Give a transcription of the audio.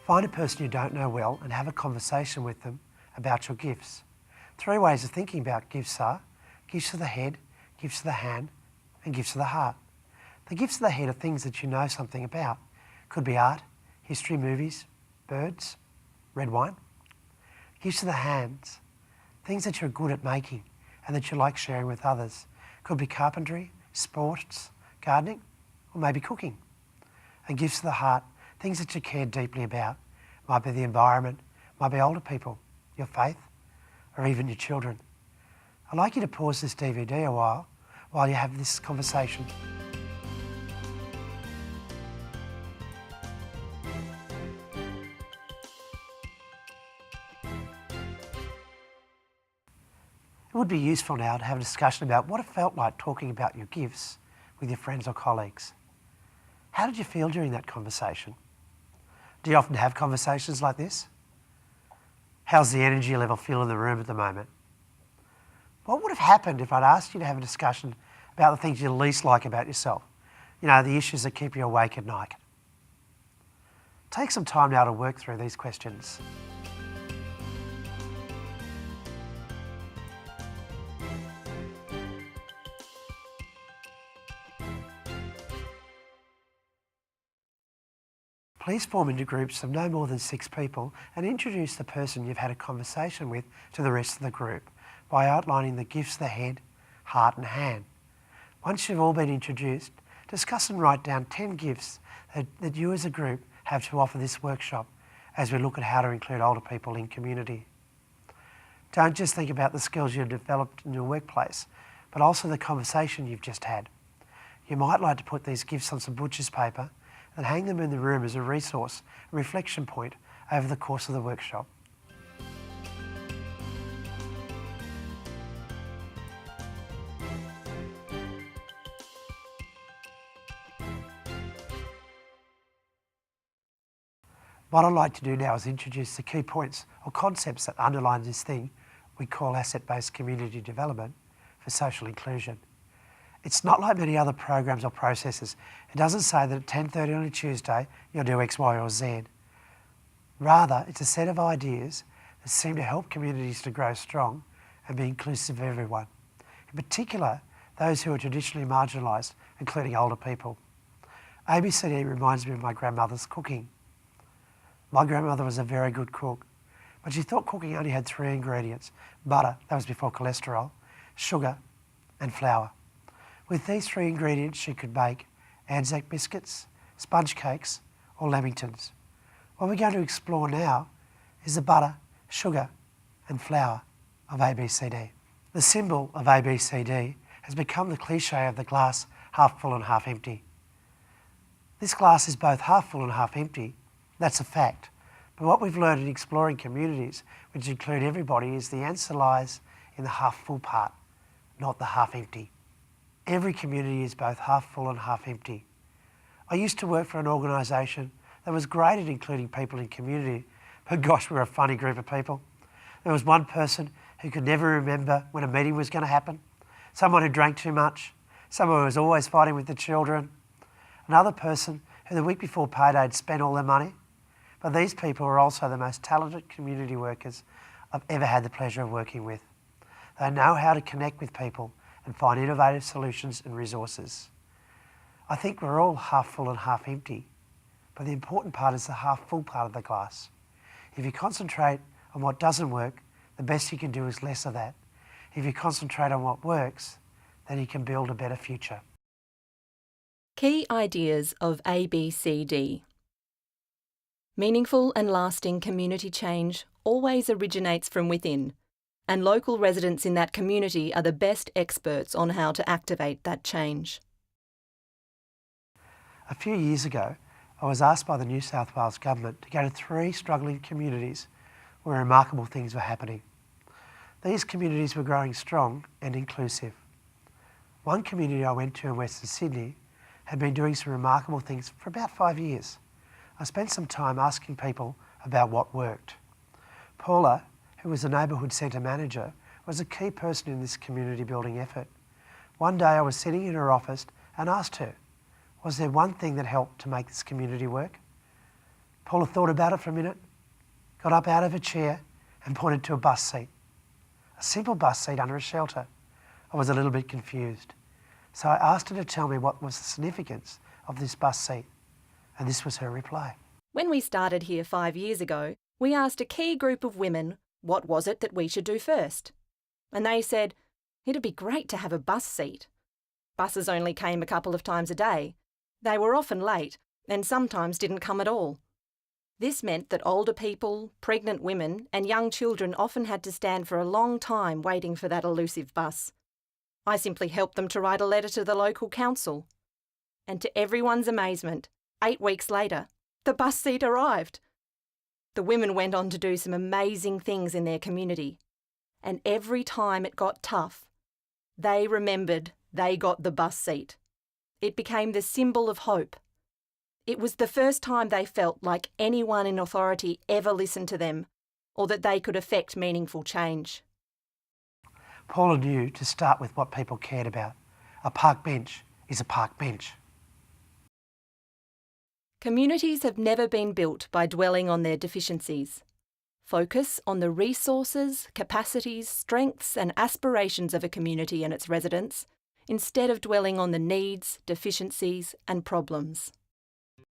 Find a person you don't know well and have a conversation with them about your gifts. 3 ways of thinking about gifts are gifts of the head, gifts of the hand, and gifts of the heart. The gifts of the head are things that you know something about. Could be art, history, movies, birds, red wine. Gifts of the hands, things that you're good at making and that you like sharing with others. Could be carpentry, sports, gardening, or maybe cooking. And gifts of the heart, things that you care deeply about. Might be the environment, might be older people, your faith, or even your children. I'd like you to pause this DVD a while you have this conversation. It would be useful now to have a discussion about what it felt like talking about your gifts with your friends or colleagues. How did you feel during that conversation? Do you often have conversations like this? How's the energy level feel in the room at the moment? What would have happened if I'd asked you to have a discussion about the things you least like about yourself? You know, the issues that keep you awake at night. Take some time now to work through these questions. Please form into groups of no more than 6 people and introduce the person you've had a conversation with to the rest of the group by outlining the gifts of the head, heart and hand. Once you've all been introduced, discuss and write down 10 gifts that you as a group have to offer this workshop as we look at how to include older people in community. Don't just think about the skills you've developed in your workplace, but also the conversation you've just had. You might like to put these gifts on some butcher's paper and hang them in the room as a resource, a reflection point over the course of the workshop. What I'd like to do now is introduce the key points or concepts that underline this thing we call asset-based community development for social inclusion. It's not like many other programs or processes. It doesn't say that at 10:30 on a Tuesday you'll do X, Y or Z. Rather, it's a set of ideas that seem to help communities to grow strong and be inclusive of everyone. In particular, those who are traditionally marginalised, including older people. ABCD reminds me of my grandmother's cooking. My grandmother was a very good cook, but she thought cooking only had 3 ingredients: butter, that was before cholesterol, sugar and flour. With these 3 ingredients she could bake Anzac biscuits, sponge cakes or lamingtons. What we're going to explore now is the butter, sugar and flour of ABCD. The symbol of ABCD has become the cliche of the glass half full and half empty. This glass is both half full and half empty, that's a fact. But what we've learned in exploring communities, which include everybody, is the answer lies in the half full part, not the half empty. Every community is both half full and half empty. I used to work for an organisation that was great at including people in community, but gosh, we're a funny group of people. There was one person who could never remember when a meeting was going to happen, someone who drank too much, someone who was always fighting with the children, another person who the week before payday had spent all their money. But these people are also the most talented community workers I've ever had the pleasure of working with. They know how to connect with people and find innovative solutions and resources. I think we're all half full and half empty, but the important part is the half full part of the glass. If you concentrate on what doesn't work, the best you can do is less of that. If you concentrate on what works, then you can build a better future. Key ideas of ABCD. Meaningful and lasting community change always originates from within, and local residents in that community are the best experts on how to activate that change. A few years ago, I was asked by the New South Wales Government to go to 3 struggling communities where remarkable things were happening. These communities were growing strong and inclusive. One community I went to in Western Sydney had been doing some remarkable things for about 5 years. I spent some time asking people about what worked. Paula, who was the neighbourhood centre manager, was a key person in this community building effort. One day I was sitting in her office and asked her, was there one thing that helped to make this community work? Paula thought about it for a minute, got up out of her chair and pointed to a bus seat. A simple bus seat under a shelter. I was a little bit confused. So I asked her to tell me what was the significance of this bus seat, and this was her reply. When we started here 5 years ago, we asked a key group of women what was it that we should do first. And they said, it'd be great to have a bus seat. Buses only came a couple of times a day. They were often late and sometimes didn't come at all. This meant that older people, pregnant women and young children often had to stand for a long time waiting for that elusive bus. I simply helped them to write a letter to the local council. And to everyone's amazement, 8 weeks later, the bus seat arrived. The women went on to do some amazing things in their community. And every time it got tough, they remembered they got the bus seat. It became the symbol of hope. It was the first time they felt like anyone in authority ever listened to them, or that they could affect meaningful change. Paula knew to start with what people cared about. A park bench is a park bench. Communities have never been built by dwelling on their deficiencies. Focus on the resources, capacities, strengths and aspirations of a community and its residents, instead of dwelling on the needs, deficiencies and problems.